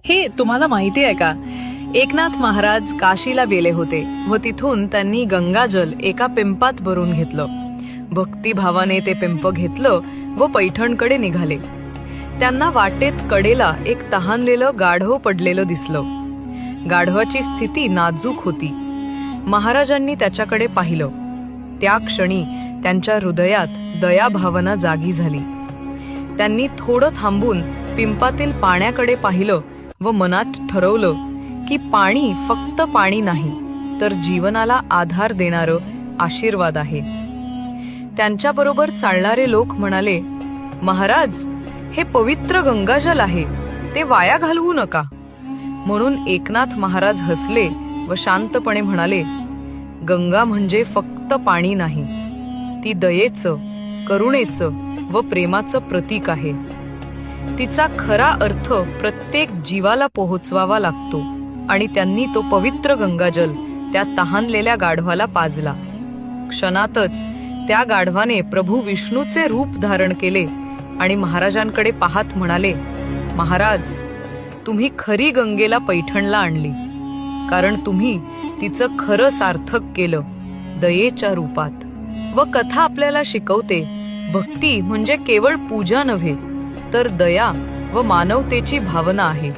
हे तुम्हाला माहिती आहे का? एकनाथ महाराज काशीला गेले होते व तिथून त्यांनी गंगाजल एका पिंपात भरून घेतलं. भक्तिभावाने ते पिंप घेतलं व पैठणकडे निघाले. त्यांना वाटेत कडेला एक तहानलेलं गाढव पडलेलं दिसलं. गाढवाची स्थिती नाजूक होती. महाराजांनी त्याच्याकडे पाहिलं. त्या क्षणी त्यांच्या हृदयात दयाभावना जागी झाली. त्यांनी थोडं थांबून पिंपातील पाण्याकडे पाहिलं व मनात ठरवलं की पाणी फक्त पाणी नाही, तर जीवनाला आधार देणारं आशीर्वाद आहे. त्यांच्याबरोबर चालणारे लोक म्हणाले, महाराज, हे पवित्र गंगाजल आहे, ते वाया घालवू नका. म्हणून एकनाथ महाराज हसले व शांतपणे म्हणाले, गंगा म्हणजे फक्त पाणी नाही, ती दयेचं, करुणेचं व प्रेमाचं प्रतीक आहे. तिचा खरा अर्थ प्रत्येक जीवाला पोहोचवावा लागतो. आणि त्यांनी तो पवित्र गंगाजल त्या तहानलेल्या गाढवाला पाजला. क्षणातच त्या गाढवाने प्रभू विष्णूचे रूप धारण केले आणि महाराजांकडे पाहत म्हणाले, महाराज, तुम्ही खरी गंगेला पैठणला आणली, कारण तुम्ही तिचं खरं सार्थक केलं दयेच्या रूपात. व कथा आपल्याला शिकवते, भक्ती म्हणजे केवळ पूजा नव्हे, तर दया व मानवतेची भावना आहे.